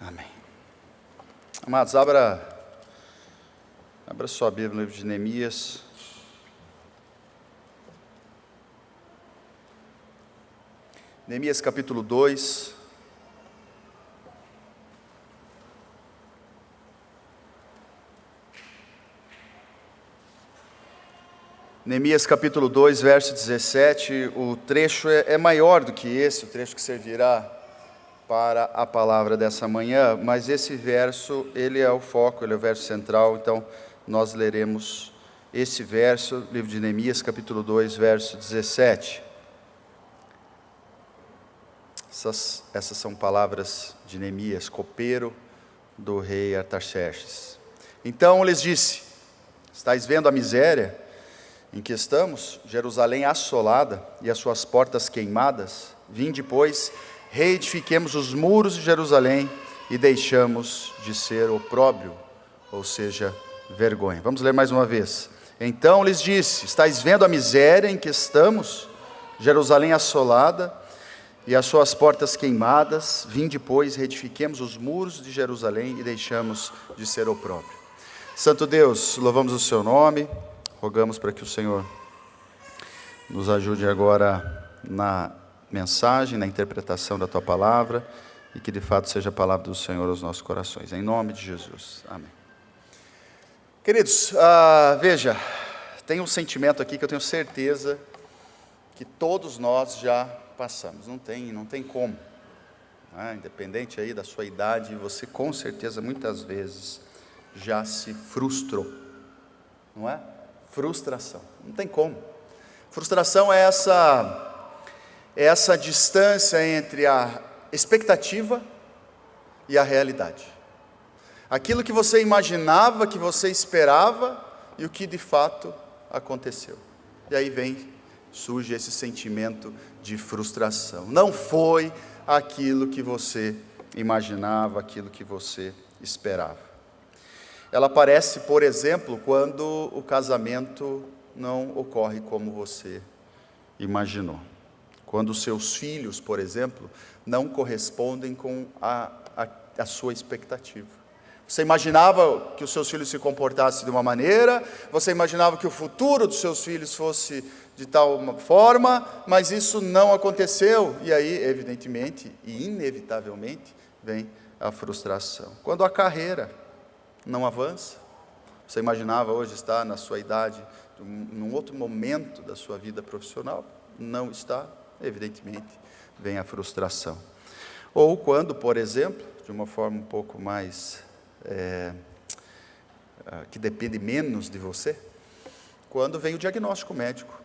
Amém. Amados, abra sua Bíblia no livro de Neemias. Neemias capítulo 2. Neemias capítulo 2, verso 17, o trecho é maior do que esse, o trecho que servirá para a palavra dessa manhã, mas esse verso, ele é o foco, ele é o verso central, então nós leremos esse verso, livro de Neemias capítulo 2, verso 17. Essas são palavras de Neemias, copeiro do rei Artaxerxes. Então lhes disse: estáis vendo a miséria em que estamos, Jerusalém assolada e as suas portas queimadas? Vinde, pois, reedifiquemos os muros de Jerusalém e deixamos de ser opróbrio, ou seja, vergonha. Vamos ler mais uma vez. Então lhes disse: estáis vendo a miséria em que estamos, Jerusalém assolada e as suas portas queimadas? Vinde, pois, reedifiquemos os muros de Jerusalém e deixamos de ser opróbrio. Santo Deus, louvamos o seu nome. Rogamos para que o Senhor nos ajude agora na mensagem, na interpretação da Tua palavra, e que de fato seja a palavra do Senhor aos nossos corações. Em nome de Jesus. Amém. Queridos, veja, tem um sentimento aqui que eu tenho certeza que todos nós já passamos. Não tem como. Independente aí da sua idade, você com certeza muitas vezes já se frustrou. Não é? Frustração, não tem como. Frustração é essa distância entre a expectativa e a realidade. Aquilo que você imaginava, que você esperava, e o que de fato aconteceu. E aí surge esse sentimento de frustração. Não foi aquilo que você imaginava, aquilo que você esperava. Ela aparece, por exemplo, quando o casamento não ocorre como você imaginou. Quando os seus filhos, por exemplo, não correspondem com a sua expectativa. Você imaginava que os seus filhos se comportassem de uma maneira, você imaginava que o futuro dos seus filhos fosse de tal forma, mas isso não aconteceu. E aí, evidentemente e inevitavelmente, vem a frustração. Quando a carreira não avança, você imaginava hoje estar na sua idade, num outro momento da sua vida profissional, não está, evidentemente, vem a frustração. Ou quando, por exemplo, de uma forma um pouco mais, que depende menos de você, quando vem o diagnóstico médico,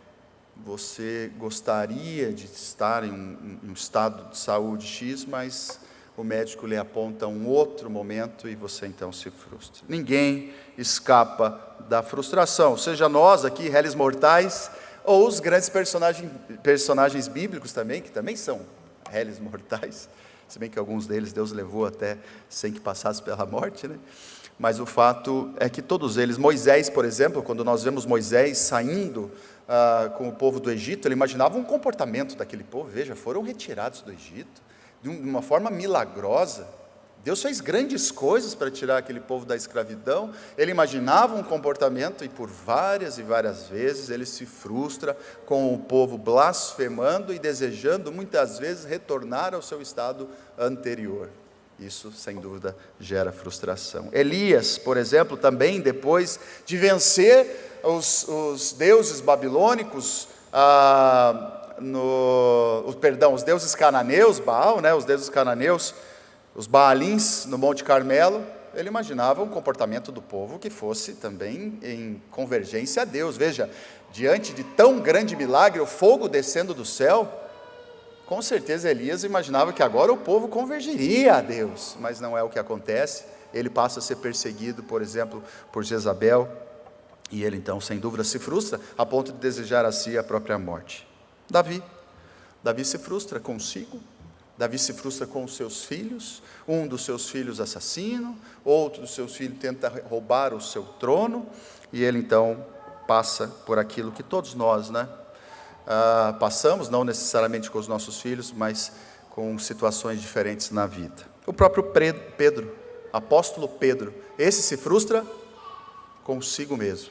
você gostaria de estar em um estado de saúde X, mas o médico lhe aponta um outro momento e você então se frustra. Ninguém escapa da frustração, seja nós aqui, réis mortais, ou os grandes personagens bíblicos também, que também são réis mortais, se bem que alguns deles Deus levou até sem que passasse pela morte, né? Mas o fato é que todos eles, Moisés, por exemplo, quando nós vemos Moisés saindo com o povo do Egito, ele imaginava um comportamento daquele povo. Veja, foram retirados do Egito de uma forma milagrosa. Deus fez grandes coisas para tirar aquele povo da escravidão. Ele imaginava um comportamento e por várias e várias vezes ele se frustra com o povo blasfemando e desejando muitas vezes retornar ao seu estado anterior. Isso, sem dúvida, gera frustração. Elias, por exemplo, também depois de vencer os deuses babilônicos, os deuses cananeus, Baal, os deuses cananeus, os Baalins no Monte Carmelo, ele imaginava um comportamento do povo que fosse também em convergência a Deus. Veja, diante de tão grande milagre, o fogo descendo do céu, com certeza Elias imaginava que agora o povo convergiria a Deus, mas não é o que acontece. Ele passa a ser perseguido, por exemplo, por Jezabel, e ele então, sem dúvida, se frustra a ponto de desejar a si a própria morte. Davi se frustra consigo, Davi se frustra com os seus filhos, um dos seus filhos assassino, outro dos seus filhos tenta roubar o seu trono, e ele então passa por aquilo que todos nós, passamos, não necessariamente com os nossos filhos, mas com situações diferentes na vida. O próprio Pedro, apóstolo Pedro, esse se frustra consigo mesmo.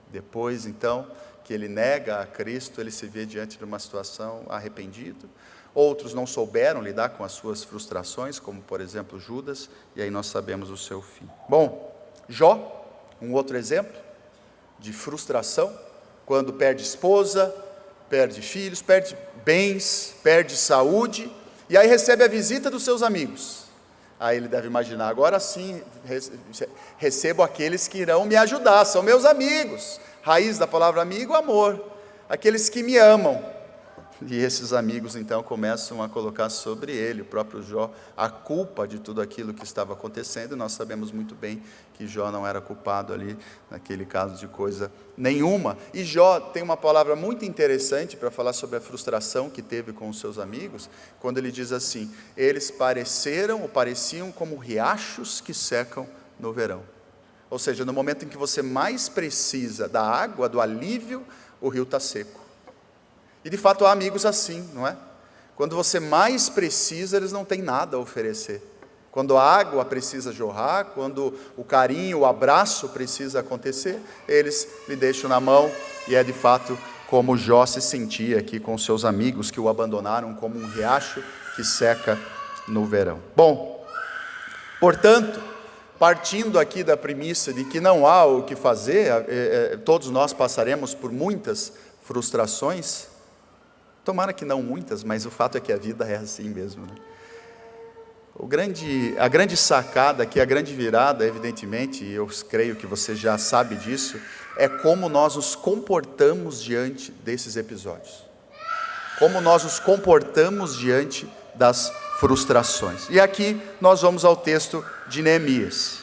Depois, então, que ele nega a Cristo, ele se vê diante de uma situação arrependido. Outros não souberam lidar com as suas frustrações, como, por exemplo, Judas, e aí nós sabemos o seu fim. Bom, Jó, um outro exemplo de frustração, quando perde esposa, perde filhos, perde bens, perde saúde, e aí recebe a visita dos seus amigos. Aí ele deve imaginar, agora sim, recebo aqueles que irão me ajudar, são meus amigos. Raiz da palavra amigo, amor, aqueles que me amam. E esses amigos então começam a colocar sobre ele, o próprio Jó, a culpa de tudo aquilo que estava acontecendo. Nós sabemos muito bem que Jó não era culpado ali, naquele caso, de coisa nenhuma. E Jó tem uma palavra muito interessante para falar sobre a frustração que teve com os seus amigos, quando ele diz assim: eles pareciam como riachos que secam no verão. Ou seja, no momento em que você mais precisa da água, do alívio, o rio está seco. E de fato há amigos assim, não é? Quando você mais precisa, eles não têm nada a oferecer. Quando a água precisa jorrar, quando o carinho, o abraço precisa acontecer, eles lhe deixam na mão. E é de fato como Jó se sentia aqui com seus amigos, que o abandonaram como um riacho que seca no verão. Bom, portanto, partindo aqui da premissa de que não há o que fazer, todos nós passaremos por muitas frustrações. Tomara que não muitas, mas o fato é que a vida é assim mesmo, né? A grande sacada aqui, a grande virada, evidentemente, e eu creio que você já sabe disso, é como nós nos comportamos diante desses episódios. Como nós nos comportamos diante das frustrações. E aqui nós vamos ao texto de Neemias.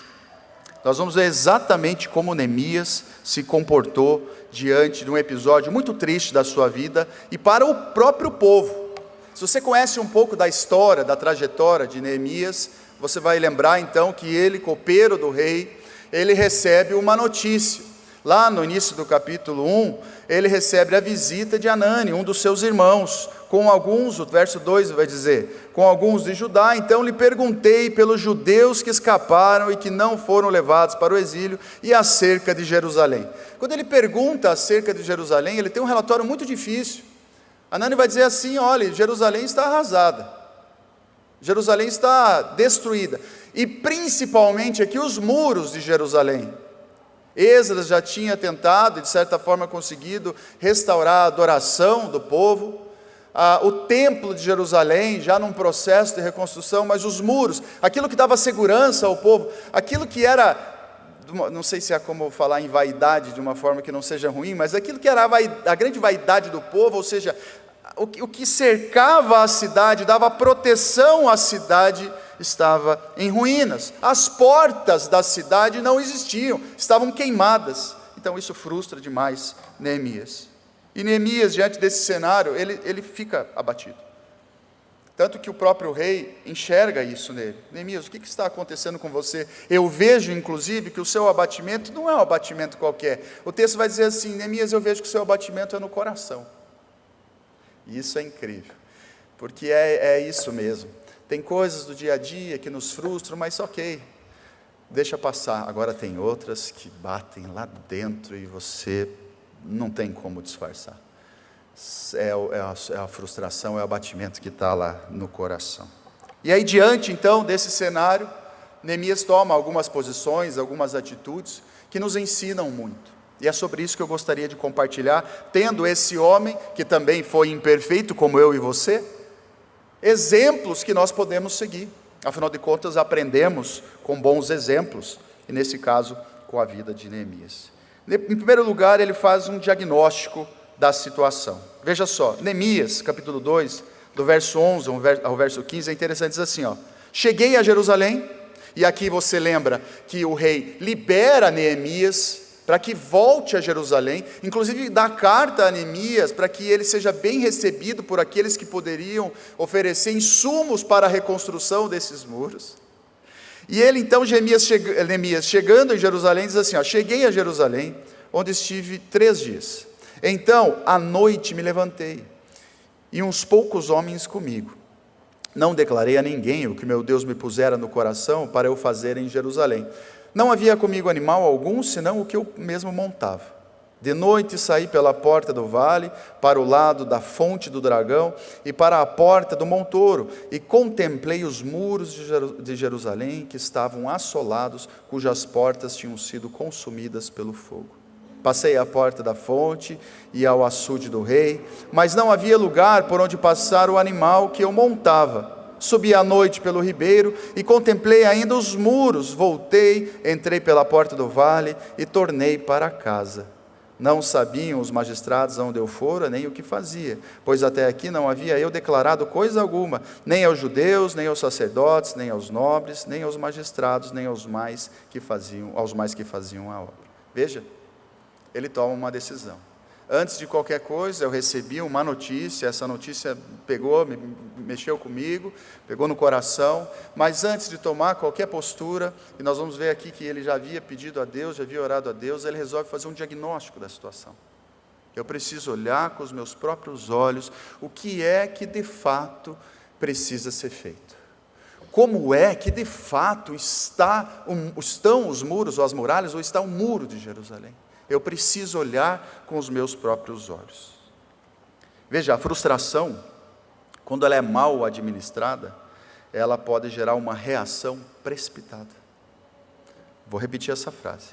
Nós vamos ver exatamente como Neemias se comportou diante de um episódio muito triste da sua vida e para o próprio povo. Se você conhece um pouco da história, da trajetória de Neemias, você vai lembrar então que ele, copeiro do rei, ele recebe uma notícia. Lá no início do capítulo 1, ele recebe a visita de Anani, um dos seus irmãos, com alguns, o verso 2 vai dizer, com alguns de Judá. Então lhe perguntei pelos judeus que escaparam e que não foram levados para o exílio e acerca de Jerusalém. Quando ele pergunta acerca de Jerusalém, ele tem um relatório muito difícil. Anani vai dizer assim: olha, Jerusalém está arrasada, Jerusalém está destruída, e principalmente aqui os muros de Jerusalém. Esdras já tinha tentado, de certa forma conseguido, restaurar a adoração do povo. O templo de Jerusalém, já num processo de reconstrução, mas os muros, aquilo que dava segurança ao povo, aquilo que era, não sei se é como falar em vaidade de uma forma que não seja ruim, mas aquilo que era a grande vaidade do povo, ou seja, o que cercava a cidade, dava proteção à cidade, estava em ruínas. As portas da cidade não existiam, estavam queimadas. Então isso frustra demais Neemias. E Neemias, diante desse cenário, ele fica abatido. Tanto que o próprio rei enxerga isso nele. Neemias, o que está acontecendo com você? Eu vejo, inclusive, que o seu abatimento não é um abatimento qualquer. O texto vai dizer assim: Neemias, eu vejo que o seu abatimento é no coração. E isso é incrível, porque é isso mesmo. Tem coisas do dia a dia que nos frustram, mas ok, deixa passar. Agora tem outras que batem lá dentro e você não tem como disfarçar. É a frustração, é o abatimento que está lá no coração. E aí, diante então desse cenário, Neemias toma algumas posições, algumas atitudes que nos ensinam muito. E é sobre isso que eu gostaria de compartilhar, tendo esse homem, que também foi imperfeito como eu e você, exemplos que nós podemos seguir. Afinal de contas, aprendemos com bons exemplos, e nesse caso, com a vida de Neemias. Em primeiro lugar, ele faz um diagnóstico da situação. Veja só, Neemias, capítulo 2, do verso 11 ao verso 15, é interessante, diz assim, cheguei a Jerusalém, e aqui você lembra que o rei libera Neemias para que volte a Jerusalém, inclusive dá carta a Neemias para que ele seja bem recebido por aqueles que poderiam oferecer insumos para a reconstrução desses muros. E ele então, Neemias, chegando em Jerusalém, diz assim, cheguei a Jerusalém, onde estive 3 dias. Então, à noite me levantei, e uns poucos homens comigo. não declarei a ninguém o que meu Deus me pusera no coração para eu fazer em Jerusalém. Não havia comigo animal algum, senão o que eu mesmo montava. De noite saí pela porta do vale, para o lado da fonte do dragão, e para a porta do montouro, e contemplei os muros de Jerusalém, que estavam assolados, cujas portas tinham sido consumidas pelo fogo. Passei à porta da fonte e ao açude do rei, mas não havia lugar por onde passar o animal que eu montava. Subi à noite pelo ribeiro e contemplei ainda os muros. Voltei, entrei pela porta do vale e tornei para casa. Não sabiam os magistrados aonde eu fora, nem o que fazia, pois até aqui não havia eu declarado coisa alguma, nem aos judeus, nem aos sacerdotes, nem aos nobres, nem aos magistrados, nem aos mais que faziam a obra. Veja, ele toma uma decisão. Antes de qualquer coisa, eu recebi uma notícia, essa notícia mexeu comigo, pegou no coração, mas antes de tomar qualquer postura, e nós vamos ver aqui que ele já havia pedido a Deus, já havia orado a Deus, ele resolve fazer um diagnóstico da situação. Eu preciso olhar com os meus próprios olhos o que é que de fato precisa ser feito. Como é que de fato estão os muros ou as muralhas, ou está o muro de Jerusalém? Eu preciso olhar com os meus próprios olhos. Veja, a frustração, quando ela é mal administrada, ela pode gerar uma reação precipitada. Vou repetir essa frase.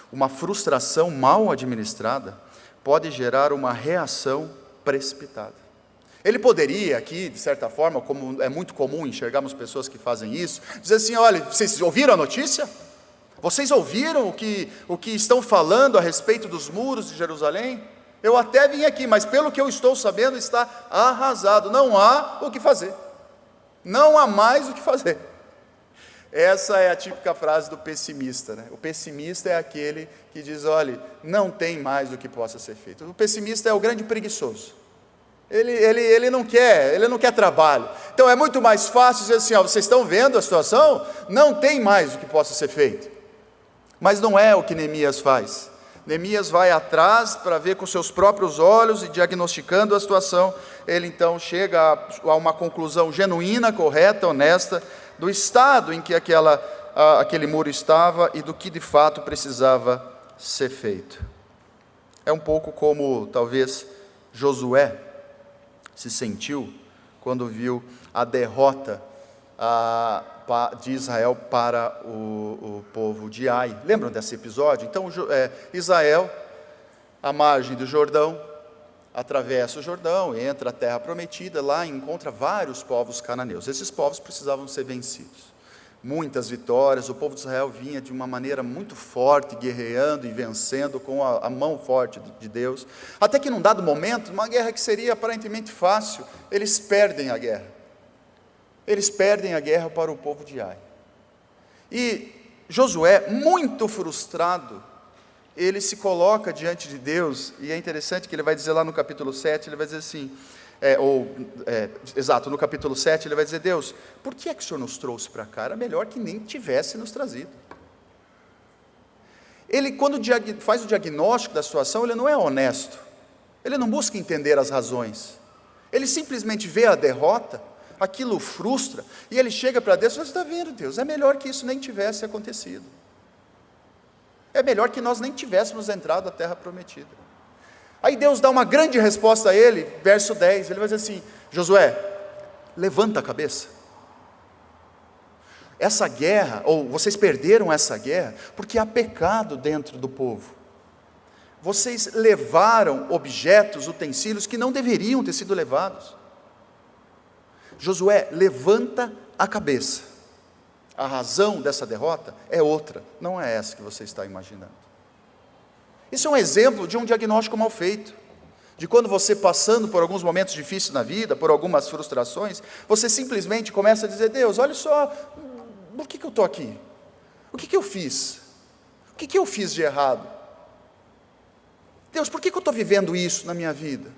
Uma frustração mal administrada pode gerar uma reação precipitada. Ele poderia aqui, de certa forma, como é muito comum enxergarmos pessoas que fazem isso, dizer assim: olha, vocês ouviram a notícia? Vocês ouviram o que estão falando a respeito dos muros de Jerusalém? Eu até vim aqui, mas pelo que eu estou sabendo está arrasado, não há o que fazer, não há mais o que fazer. Essa é a típica frase do pessimista, né? O pessimista é aquele que diz: olha, não tem mais o que possa ser feito. O pessimista é o grande preguiçoso, ele não quer trabalho. Então é muito mais fácil dizer assim: ó, vocês estão vendo a situação? Não tem mais o que possa ser feito. Mas não é o que Neemias faz. Neemias vai atrás para ver com seus próprios olhos e diagnosticando a situação, ele então chega a uma conclusão genuína, correta, honesta, do estado em que aquele muro estava e do que de fato precisava ser feito. É um pouco como talvez Josué se sentiu quando viu a derrota de Israel para o povo de Ai. Lembram desse episódio? Então Israel, à margem do Jordão, atravessa o Jordão, entra a terra prometida, lá encontra vários povos cananeus. Esses povos precisavam ser vencidos. Muitas vitórias, o povo de Israel vinha de uma maneira muito forte, guerreando e vencendo com a mão forte de Deus, até que num dado momento, uma guerra que seria aparentemente fácil, eles perdem a guerra. Eles perdem a guerra para o povo de Ai. E Josué, muito frustrado, ele se coloca diante de Deus, e é interessante que ele vai dizer lá no capítulo 7, ele vai dizer assim, no capítulo 7, ele vai dizer: Deus, por que é que o Senhor nos trouxe para cá? Era melhor que nem tivesse nos trazido. Ele, quando faz o diagnóstico da situação, ele não é honesto, ele não busca entender as razões, ele simplesmente vê a derrota, aquilo frustra, e ele chega para Deus e fala: você está vendo, Deus, é melhor que isso nem tivesse acontecido, é melhor que nós nem tivéssemos entrado na terra prometida. Aí Deus dá uma grande resposta a ele, verso 10, ele vai dizer assim: Josué, levanta a cabeça, essa guerra, ou vocês perderam essa guerra, porque há pecado dentro do povo, vocês levaram objetos, utensílios, que não deveriam ter sido levados. Josué, levanta a cabeça, a razão dessa derrota é outra, não é essa que você está imaginando. Isso é um exemplo de um diagnóstico mal feito, de quando você, passando por alguns momentos difíceis na vida, por algumas frustrações, você simplesmente começa a dizer: Deus, olha só, por que eu estou aqui? O que eu fiz? O que eu fiz de errado? Deus, por que eu estou vivendo isso na minha vida?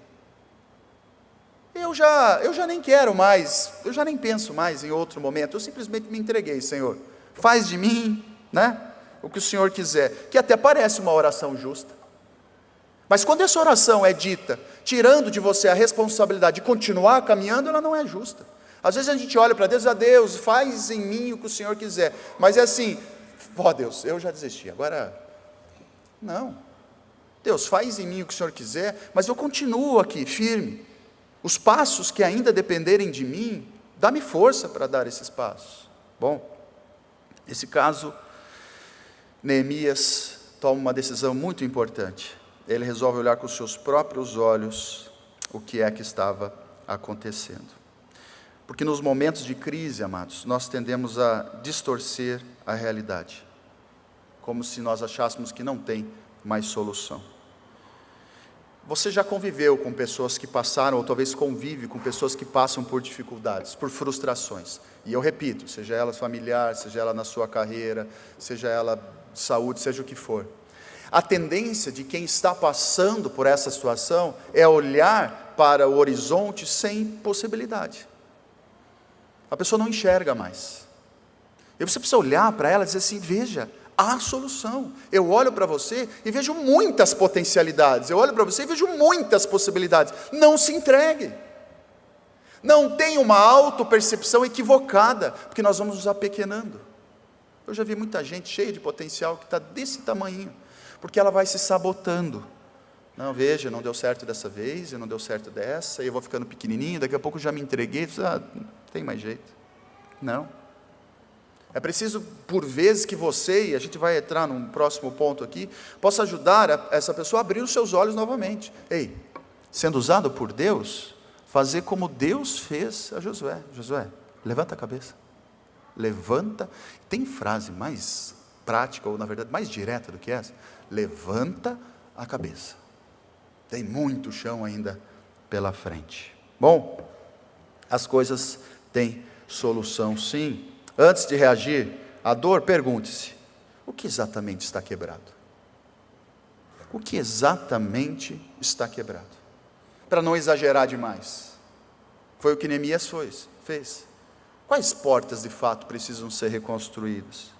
Eu já nem quero mais, eu já nem penso mais em outro momento, eu simplesmente me entreguei, Senhor, faz de mim, o que o Senhor quiser, que até parece uma oração justa, mas quando essa oração é dita, tirando de você a responsabilidade de continuar caminhando, ela não é justa. Às vezes a gente olha para Deus, Deus, faz em mim o que o Senhor quiser. Mas é assim, Deus, eu já desisti, agora, não. Deus, faz em mim o que o Senhor quiser, mas eu continuo aqui, firme. Os passos que ainda dependerem de mim, dá-me força para dar esses passos. Bom, nesse caso, Neemias toma uma decisão muito importante. Ele resolve olhar com os seus próprios olhos o que é que estava acontecendo. Porque nos momentos de crise, amados, nós tendemos a distorcer a realidade, como se nós achássemos que não tem mais solução. Você já conviveu com pessoas que passaram, ou talvez convive com pessoas que passam por dificuldades, por frustrações. E eu repito, seja ela familiar, seja ela na sua carreira, seja ela de saúde, seja o que for. A tendência de quem está passando por essa situação é olhar para o horizonte sem possibilidade. A pessoa não enxerga mais. E você precisa olhar para ela e dizer assim, veja, há solução. Eu olho para você e vejo muitas potencialidades. Eu olho para você e vejo muitas possibilidades. Não se entregue. Não tenha uma autopercepção equivocada, porque nós vamos nos apequenando. Eu já vi muita gente cheia de potencial que está desse tamanho, porque ela vai se sabotando. Não, veja, não deu certo dessa vez, não deu certo dessa, e eu vou ficando pequenininho, daqui a pouco eu já me entreguei, não tem mais jeito. Não. É preciso, por vezes, que você, e a gente vai entrar num próximo ponto aqui, possa ajudar essa pessoa a abrir os seus olhos novamente. Ei, sendo usado por Deus, fazer como Deus fez a Josué. Josué, levanta a cabeça. Levanta. Tem frase mais prática, ou na verdade mais direta do que essa? Levanta a cabeça. Tem muito chão ainda pela frente. Bom, as coisas têm solução sim. Antes de reagir à dor, pergunte-se, o que exatamente está quebrado? O que exatamente está quebrado? Para não exagerar demais. Foi o que Neemias fez. Quais portas de fato precisam ser reconstruídas?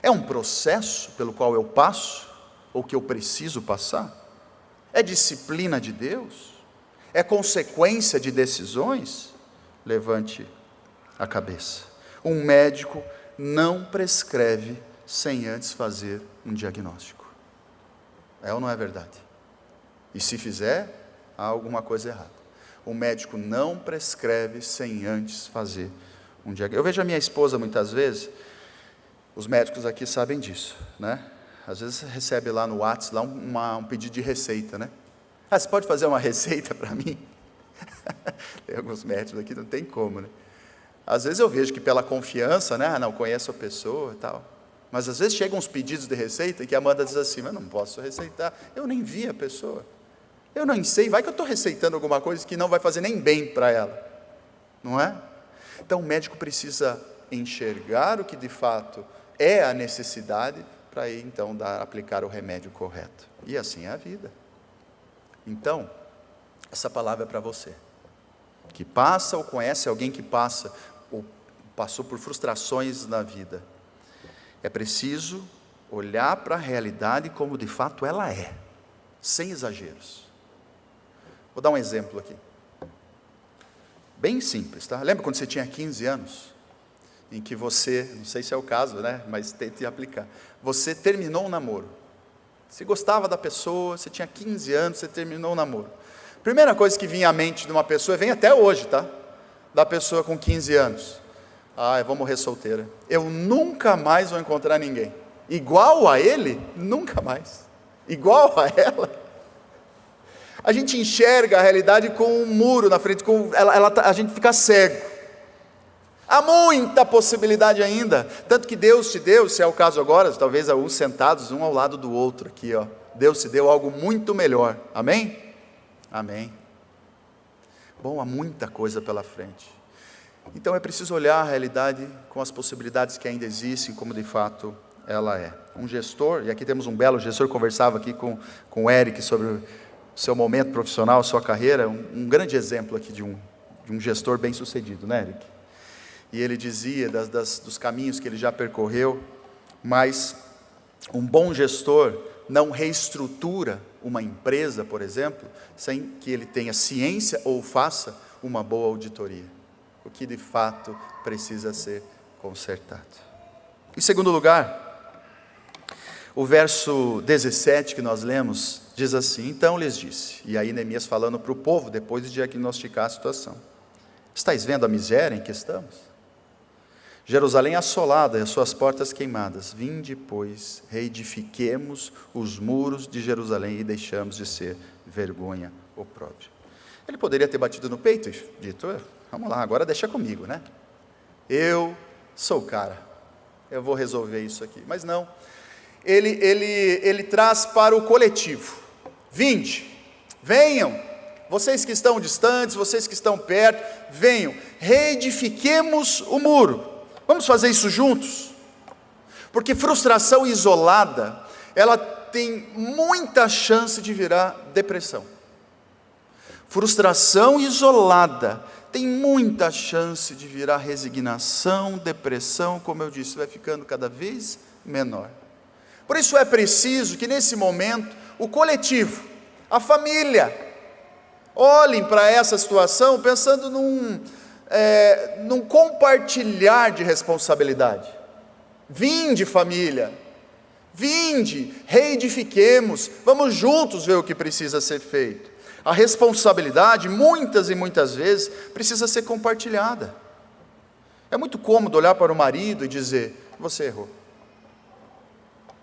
É um processo pelo qual eu passo, ou que eu preciso passar? É disciplina de Deus? É consequência de decisões? Levante a cabeça. Um médico não prescreve sem antes fazer um diagnóstico. É ou não é verdade? E se fizer, há alguma coisa errada. O médico não prescreve sem antes fazer um diagnóstico. Eu vejo a minha esposa muitas vezes, os médicos aqui sabem disso, né? Às vezes você recebe lá no WhatsApp um pedido de receita, né? Você pode fazer uma receita para mim? Tem alguns médicos aqui, não tem como, né? Às vezes eu vejo que pela confiança, né? Não, conheço a pessoa e tal. Mas às vezes chegam uns pedidos de receita que a Amanda diz assim, mas não posso receitar, eu nem vi a pessoa. Eu não sei, vai que eu estou receitando alguma coisa que não vai fazer nem bem para ela. Não é? Então o médico precisa enxergar o que de fato é a necessidade para aí então aplicar o remédio correto. E assim é a vida. Então, essa palavra é para você, que passa ou conhece alguém que passa ou passou por frustrações na vida. É preciso olhar para a realidade como de fato ela é, sem exageros. Vou dar um exemplo aqui, bem simples, tá? Lembra quando você tinha 15 anos, em que você, não sei se é o caso, né? Mas tente aplicar, você terminou um namoro, você gostava da pessoa, você tinha 15 anos, você terminou o namoro. Primeira coisa que vinha à mente de uma pessoa, vem até hoje, tá? Da pessoa com 15 anos. Eu vou morrer solteira. Eu nunca mais vou encontrar ninguém. Igual a ele, nunca mais. Igual a ela. A gente enxerga a realidade com um muro na frente, a gente fica cego. Há muita possibilidade ainda. Tanto que Deus te deu, se é o caso agora, talvez alguns sentados um ao lado do outro aqui, ó. Deus te deu algo muito melhor. Amém? Amém. Bom, há muita coisa pela frente. Então é preciso olhar a realidade com as possibilidades que ainda existem, como de fato ela é. Um gestor, e aqui temos um belo gestor, conversava aqui com o Eric sobre o seu momento profissional, sua carreira, um grande exemplo aqui de um gestor bem sucedido, né, Eric? E ele dizia dos caminhos que ele já percorreu, mas um bom gestor não reestrutura uma empresa, por exemplo, sem que ele tenha ciência ou faça uma boa auditoria. o que de fato precisa ser consertado. Em segundo lugar, o verso 17 que nós lemos diz assim: então lhes disse, e aí Neemias falando para o povo depois de diagnosticar a situação: estáis vendo a miséria em que estamos? Jerusalém assolada e as suas portas queimadas. Vinde, pois, reedifiquemos os muros de Jerusalém e deixamos de ser vergonha opróbrio. Ele poderia ter batido no peito e dito: vamos lá, agora deixa comigo, né? Eu sou o cara, eu vou resolver isso aqui. Mas não, ele traz para o coletivo: vinde, venham, vocês que estão distantes, vocês que estão perto, venham, reedifiquemos o muro. Vamos fazer isso juntos? Porque frustração isolada, ela tem muita chance de virar depressão. Frustração isolada tem muita chance de virar resignação, depressão, como eu disse, vai ficando cada vez menor. Por isso é preciso que nesse momento, o coletivo, a família, olhem para essa situação pensando num compartilhar de responsabilidade. Vinde, família, vinde, reedifiquemos, vamos juntos ver o que precisa ser feito. A responsabilidade, muitas e muitas vezes, precisa ser compartilhada. É muito cômodo olhar para o marido e dizer: você errou.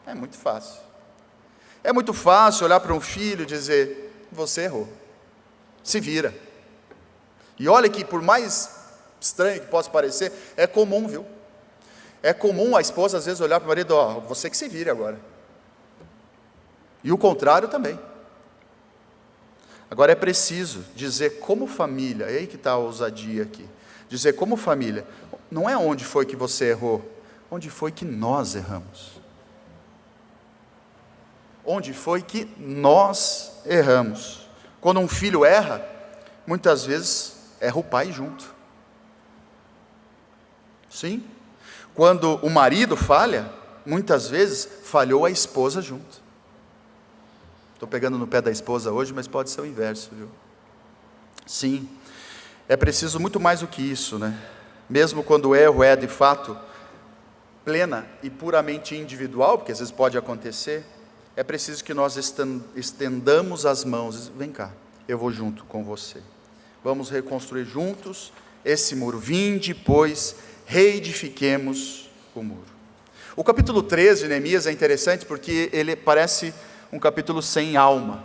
É muito fácil. É muito fácil olhar para um filho e dizer: você errou, se vira. E olha que, por mais estranho que possa parecer, é comum, viu? É comum a esposa às vezes olhar para o marido: você que se vire agora. E o contrário também. Agora é preciso dizer como família, é aí que está a ousadia aqui, dizer como família, não é onde foi que você errou, onde foi que nós erramos. Onde foi que nós erramos. Quando um filho erra, muitas vezes erra o pai junto. Sim. Quando o marido falha, muitas vezes falhou a esposa junto. Estou pegando no pé da esposa hoje, mas pode ser o inverso, viu? Sim, é preciso muito mais do que isso, né? Mesmo quando o erro é de fato plena e puramente individual, porque às vezes pode acontecer, é preciso que nós estendamos as mãos. Vem cá, eu vou junto com você. Vamos reconstruir juntos esse muro. Vinde, pois, reedifiquemos o muro. O capítulo 13 de Neemias é interessante porque ele parece um capítulo sem alma.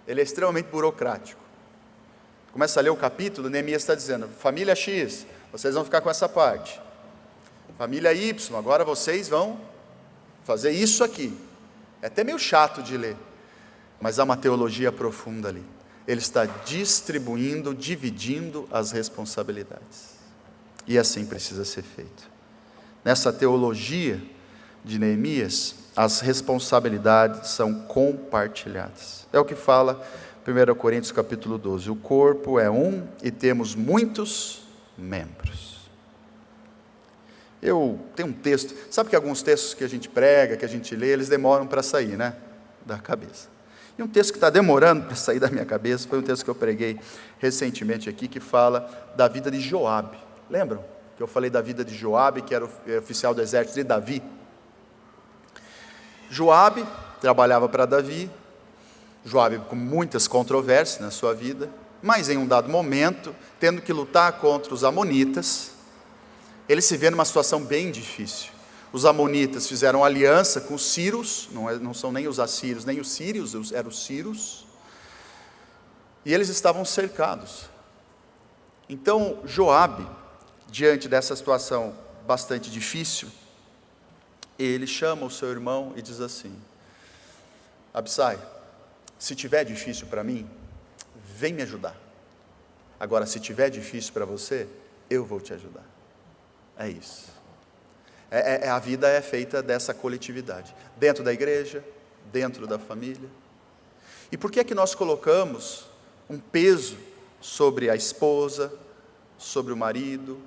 Ele é extremamente burocrático. Começa a ler o capítulo, Neemias está dizendo: família X, vocês vão ficar com essa parte. Família Y, agora vocês vão fazer isso aqui. É até meio chato de ler, mas há uma teologia profunda ali. Ele está distribuindo, dividindo as responsabilidades. E assim precisa ser feito. Nessa teologia de Neemias, as responsabilidades são compartilhadas. É o que fala 1 Coríntios capítulo 12. O corpo é um e temos muitos membros. Eu tenho um texto, sabe que alguns textos que a gente prega, que a gente lê, eles demoram para sair, né? Da cabeça. E um texto que está demorando para sair da minha cabeça, foi um texto que eu preguei recentemente aqui, que fala da vida de Joabe. Lembram? Que eu falei da vida de Joabe, que era o oficial do exército de Davi. Joabe trabalhava para Davi, Joabe com muitas controvérsias na sua vida, mas em um dado momento, tendo que lutar contra os amonitas, ele se vê numa situação bem difícil. Os amonitas fizeram aliança com os sírios, não são nem os assírios, nem os sírios, eram os sírios, e eles estavam cercados. Então Joabe, diante dessa situação bastante difícil, ele chama o seu irmão e diz assim: Absai, se tiver difícil para mim, vem me ajudar. Agora, se tiver difícil para você, eu vou te ajudar. É isso. A vida é feita dessa coletividade, dentro da igreja, dentro da família. E por que é que nós colocamos um peso sobre a esposa, sobre o marido,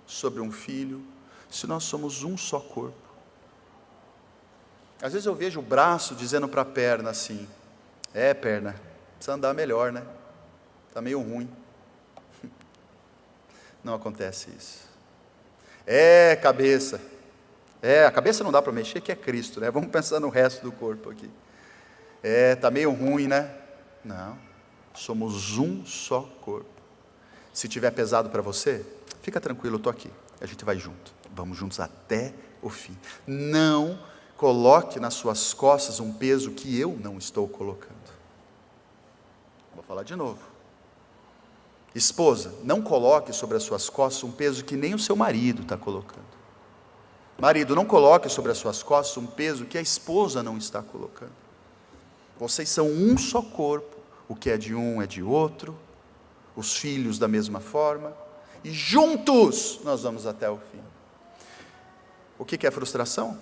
sobre um filho, se nós somos um só corpo? Às vezes eu vejo o braço dizendo para a perna assim: perna, precisa andar melhor, né? Está meio ruim. não acontece isso. Cabeça. A cabeça não dá para mexer, que é Cristo, né? Vamos pensar no resto do corpo aqui. Tá meio ruim, né? Não, somos um só corpo. Se tiver pesado para você, fica tranquilo, eu estou aqui. A gente vai junto, vamos juntos até o fim. Não coloque nas suas costas um peso que eu não estou colocando. Vou falar de novo. Esposa, não coloque sobre as suas costas um peso que nem o seu marido está colocando. Marido, não coloque sobre as suas costas um peso que a esposa não está colocando. Vocês são um só corpo, o que é de um é de outro, os filhos da mesma forma, e juntos nós vamos até o fim. O que é frustração?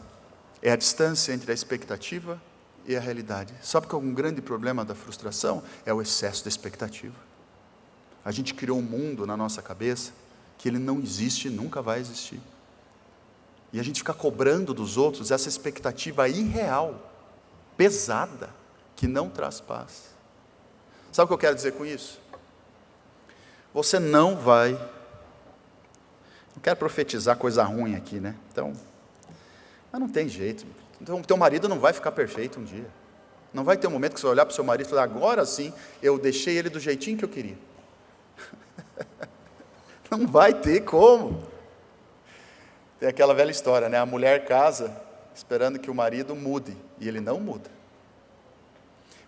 É a distância entre a expectativa e a realidade. Sabe que um grande problema da frustração é o excesso da expectativa. A gente criou um mundo na nossa cabeça que ele não existe e nunca vai existir. E a gente fica cobrando dos outros essa expectativa irreal, pesada, que não traz paz. Sabe o que eu quero dizer com isso? Você não vai... Não quero profetizar coisa ruim aqui, né? Então, mas não tem jeito. Então, teu marido não vai ficar perfeito um dia. Não vai ter um momento que você vai olhar para o seu marido e falar, agora sim, eu deixei ele do jeitinho que eu queria. Não vai ter como. Tem aquela velha história, né? A mulher casa esperando que o marido mude, e ele não muda.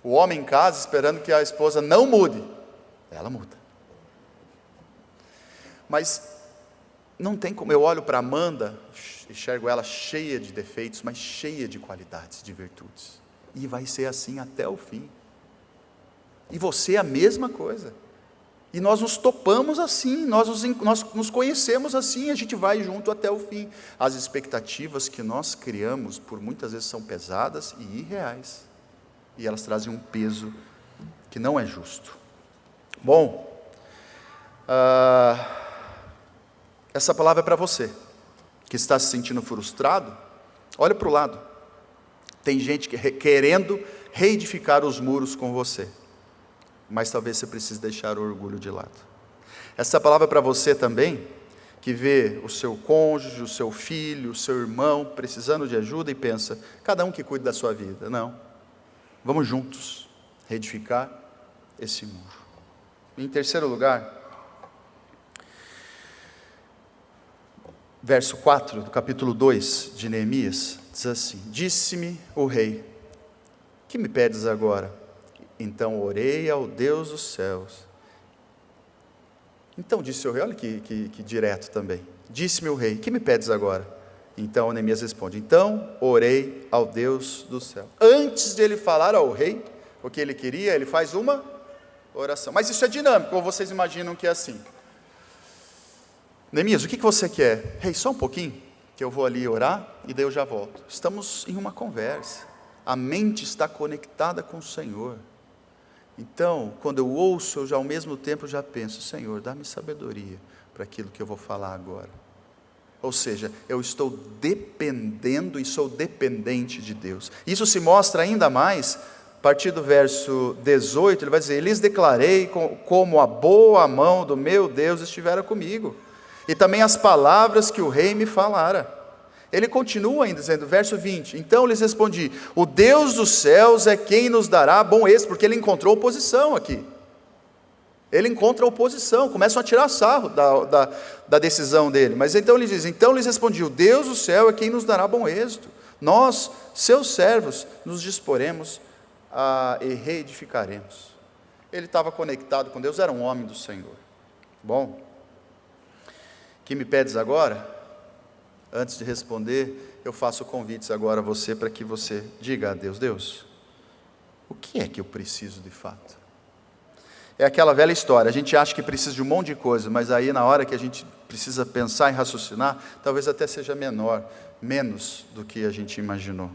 O homem casa esperando que a esposa não mude, ela muda. Mas não tem como, eu olho para Amanda, enxergo ela cheia de defeitos, mas cheia de qualidades, de virtudes. E vai ser assim até o fim. E você é a mesma coisa. E nós nos topamos assim, nós nos conhecemos assim, a gente vai junto até o fim. As expectativas que nós criamos, por muitas vezes são pesadas e irreais. E elas trazem um peso que não é justo. Bom, essa palavra é para você, que está se sentindo frustrado. Olha para o lado, tem gente querendo reedificar os muros com você, mas talvez você precise deixar o orgulho de lado. Essa palavra é para você também, que vê o seu cônjuge, o seu filho, o seu irmão precisando de ajuda e pensa, cada um que cuide da sua vida. Não, vamos juntos reedificar esse muro. Em terceiro lugar, verso 4 do capítulo 2 de Neemias, diz assim, disse-me o rei, que me pedes agora? Então orei ao Deus dos céus. Então disse o rei, olha que direto também, disse-me o rei, que me pedes agora? Então Neemias responde, então orei ao Deus do céu. Antes de ele falar ao rei o que ele queria, ele faz uma oração. Mas isso é dinâmico, ou vocês imaginam que é assim? Neemias, o que você quer? Rei, só um pouquinho, que eu vou ali orar e daí eu já volto. Estamos em uma conversa, a mente está conectada com o Senhor. Então, quando eu ouço, eu já ao mesmo tempo já penso, Senhor, dá-me sabedoria para aquilo que eu vou falar agora. Ou seja, eu estou dependendo e sou dependente de Deus. Isso se mostra ainda mais, a partir do verso 18, ele vai dizer, lhes declarei como a boa mão do meu Deus estivera comigo, e também as palavras que o rei me falara. Ele continua ainda dizendo, verso 20, então lhes respondi, o Deus dos céus é quem nos dará bom êxito, porque ele encontrou oposição aqui. Ele encontra oposição, começam a tirar sarro da decisão dele. Mas então ele diz, então lhes respondi, o Deus do céu é quem nos dará bom êxito. Nós, seus servos, nos disporemos e reedificaremos. Ele estava conectado com Deus, era um homem do Senhor. Bom, que me pedes agora? Antes de responder, eu faço convites agora a você para que você diga a Deus, Deus, o que é que eu preciso de fato? É aquela velha história, a gente acha que precisa de um monte de coisa, mas aí na hora que a gente precisa pensar e raciocinar, talvez até seja menos do que a gente imaginou.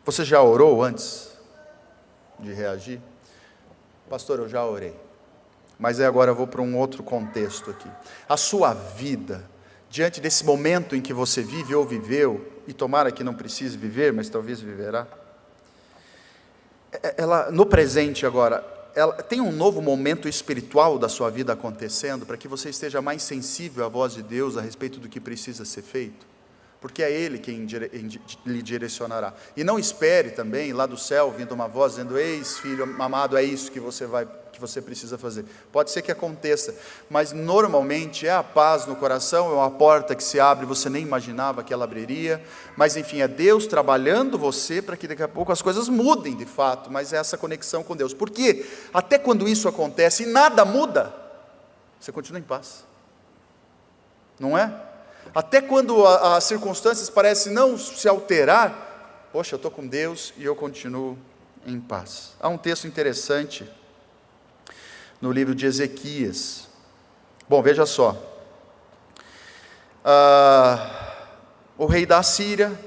Você já orou antes de reagir? Pastor, eu já orei, mas agora eu vou para um outro contexto aqui. A sua vida, diante desse momento em que você vive ou viveu, e tomara que não precise viver, mas talvez viverá, ela, no presente agora, tem um novo momento espiritual da sua vida acontecendo, para que você esteja mais sensível à voz de Deus a respeito do que precisa ser feito, porque é Ele quem lhe direcionará. E não espere também lá do céu vindo uma voz dizendo: eis, filho amado, é isso que você precisa fazer. Pode ser que aconteça, mas normalmente é a paz no coração, é uma porta que se abre, você nem imaginava que ela abriria, mas enfim, é Deus trabalhando você para que daqui a pouco as coisas mudem de fato, mas é essa conexão com Deus, porque até quando isso acontece e nada muda, você continua em paz, não é? Até quando as circunstâncias parecem não se alterar, poxa, eu estou com Deus e eu continuo em paz. Há um texto interessante no livro de Ezequias. Bom, veja só. O rei da Assíria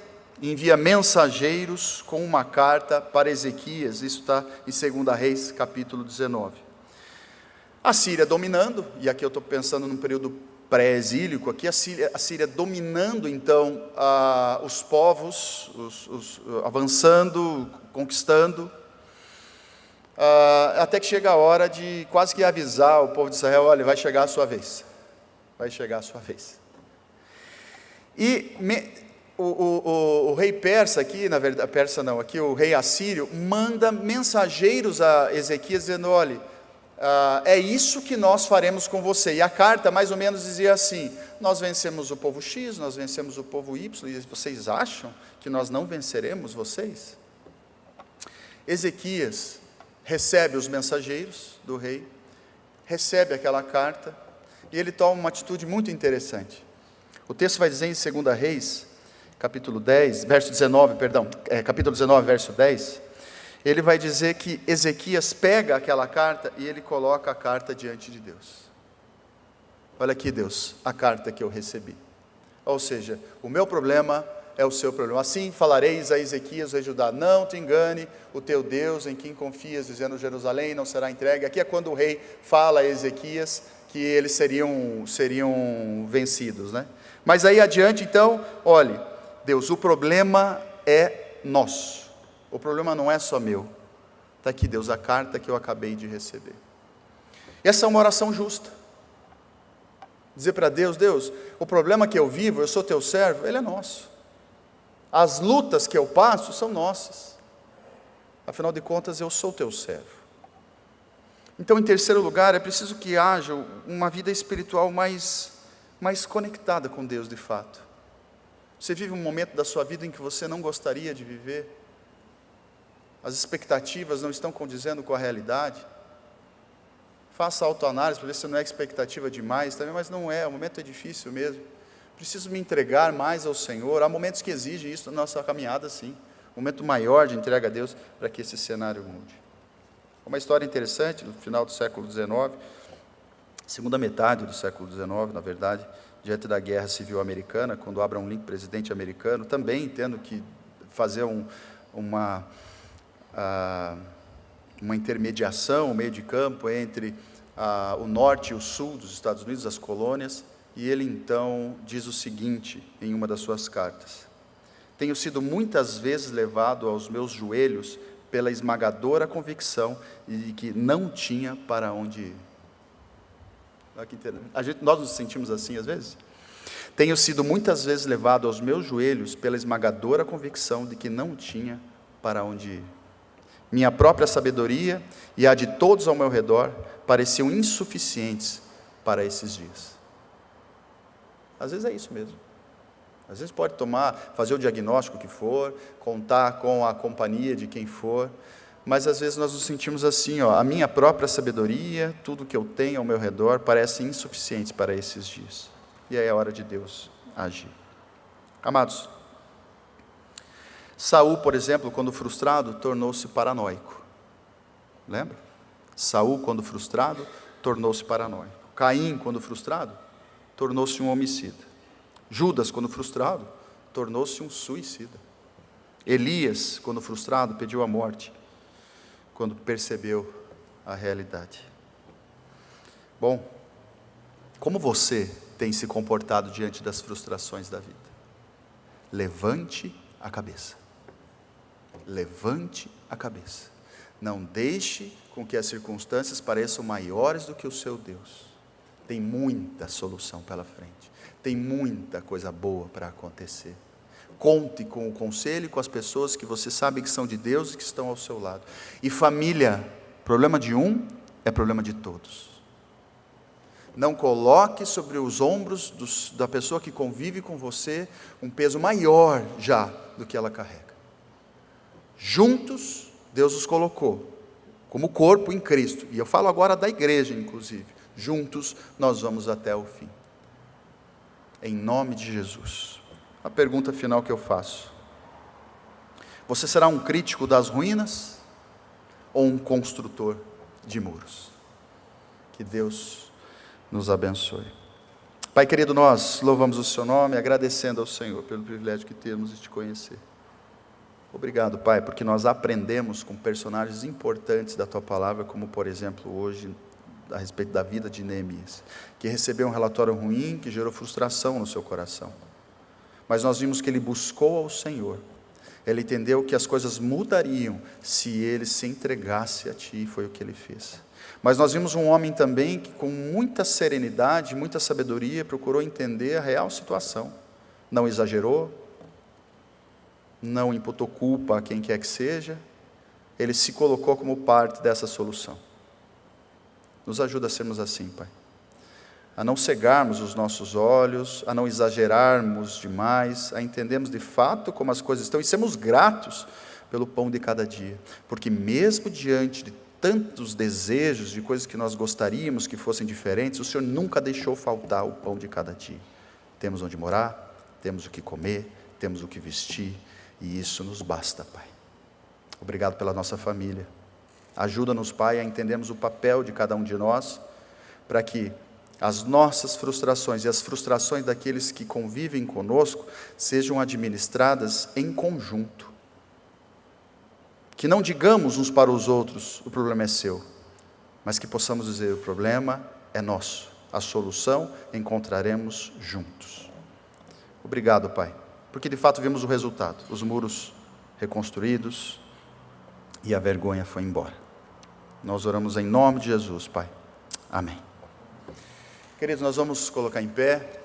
envia mensageiros com uma carta para Ezequias. Isso está em 2 Reis, capítulo 19. A Síria dominando, e aqui eu estou pensando num período pré-exílico, aqui a Síria dominando então os povos, avançando, conquistando, até que chega a hora de quase que avisar o povo de Israel: olha, vai chegar a sua vez, vai chegar a sua vez. E o rei persa aqui, na verdade, persa não, aqui o rei assírio manda mensageiros a Ezequias dizendo: olha, é isso que nós faremos com você. E a carta mais ou menos dizia assim: nós vencemos o povo X, nós vencemos o povo Y, e vocês acham que nós não venceremos vocês? Ezequias recebe os mensageiros do rei, recebe aquela carta, e ele toma uma atitude muito interessante. O texto vai dizer em 2 Reis, capítulo 10, verso 19, capítulo 19, verso 10, ele vai dizer que Ezequias pega aquela carta e ele coloca a carta diante de Deus. Olha aqui, Deus, a carta que eu recebi. Ou seja, o meu problema é o seu problema. Assim falareis a Ezequias, rei de Judá: não te engane o teu Deus, em quem confias, dizendo: Jerusalém não será entregue. Aqui é quando o rei fala a Ezequias que eles seriam vencidos, né? Mas aí adiante, então, olhe, Deus, o problema é nosso. O problema não é só meu. Está aqui, Deus, a carta que eu acabei de receber. Essa é uma oração justa. Dizer para Deus: Deus, o problema que eu vivo, eu sou teu servo, ele é nosso. As lutas que eu passo são nossas. Afinal de contas, eu sou teu servo. Então, em terceiro lugar, é preciso que haja uma vida espiritual mais conectada com Deus de fato. Você vive um momento da sua vida em que você não gostaria de viver? As expectativas não estão condizendo com a realidade? Faça autoanálise para ver se não é expectativa demais também, mas não é, o momento é difícil mesmo. Preciso me entregar mais ao Senhor. Há momentos que exigem isso na nossa caminhada, sim. Um momento maior de entrega a Deus para que esse cenário mude. Uma história interessante, no final do século XIX, segunda metade do século XIX, na verdade, diante da Guerra Civil Americana, quando Abraham Lincoln, presidente americano, também tendo que fazer uma intermediação, um meio de campo entre o norte e o sul dos Estados Unidos, as colônias, e ele então diz o seguinte em uma das suas cartas: tenho sido muitas vezes levado aos meus joelhos pela esmagadora convicção de que não tinha para onde ir. Nós nos sentimos assim às vezes? Tenho sido muitas vezes levado aos meus joelhos pela esmagadora convicção de que não tinha para onde ir. Minha própria sabedoria e a de todos ao meu redor pareciam insuficientes para esses dias. Às vezes é isso mesmo. Às vezes pode fazer o diagnóstico que for, contar com a companhia de quem for, mas às vezes nós nos sentimos assim, a minha própria sabedoria, tudo que eu tenho ao meu redor parece insuficiente para esses dias. E aí é a hora de Deus agir. Amados, Saul, por exemplo, quando frustrado, tornou-se paranoico. Lembra? Saul, quando frustrado, tornou-se paranoico. Caim, quando frustrado, tornou-se um homicida. Judas, quando frustrado, tornou-se um suicida. Elias, quando frustrado, pediu a morte, quando percebeu a realidade. Bom, como você tem se comportado diante das frustrações da vida? Levante a cabeça. Levante a cabeça. Não deixe com que as circunstâncias pareçam maiores do que o seu Deus. Tem muita solução pela frente. Tem muita coisa boa para acontecer. Conte com o conselho e com as pessoas que você sabe que são de Deus e que estão ao seu lado. E família, problema de um é problema de todos. Não coloque sobre os ombros da pessoa que convive com você um peso maior já do que ela carrega. Juntos, Deus os colocou como corpo em Cristo. E eu falo agora da igreja, inclusive. Juntos, nós vamos até o fim. Em nome de Jesus. A pergunta final que eu faço: você será um crítico das ruínas ou um construtor de muros? Que Deus nos abençoe. Pai querido, nós louvamos o seu nome, agradecendo ao Senhor pelo privilégio que temos de te conhecer. Obrigado, Pai, porque nós aprendemos com personagens importantes da tua palavra, como por exemplo hoje a respeito da vida de Neemias, que recebeu um relatório ruim, que gerou frustração no seu coração. Mas nós vimos que ele buscou ao Senhor. Ele entendeu que as coisas mudariam se ele se entregasse a ti, e foi o que ele fez. Mas nós vimos um homem também que com muita serenidade, muita sabedoria, procurou entender a real situação. Não exagerou, não imputou culpa a quem quer que seja, ele se colocou como parte dessa solução. Nos ajuda a sermos assim, Pai. A não cegarmos os nossos olhos, a não exagerarmos demais, a entendermos de fato como as coisas estão e sermos gratos pelo pão de cada dia. Porque mesmo diante de tantos desejos, de coisas que nós gostaríamos que fossem diferentes, o Senhor nunca deixou faltar o pão de cada dia. Temos onde morar, temos o que comer, temos o que vestir, e isso nos basta, Pai. Obrigado pela nossa família. Ajuda-nos, Pai, a entendermos o papel de cada um de nós, para que as nossas frustrações e as frustrações daqueles que convivem conosco sejam administradas em conjunto. Que não digamos uns para os outros, o problema é seu, mas que possamos dizer, o problema é nosso, a solução encontraremos juntos. Obrigado, Pai, porque de fato vimos o resultado, os muros reconstruídos e a vergonha foi embora. Nós oramos em nome de Jesus, Pai. Amém. Queridos, nós vamos colocar em pé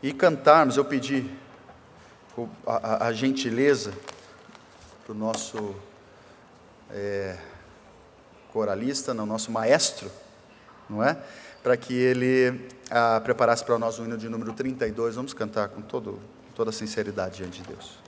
e cantarmos. Eu pedi a gentileza para o nosso coralista, não, nosso maestro, não é? Para que ele preparasse para nós o hino de número 32. Vamos cantar com toda a sinceridade diante de Deus.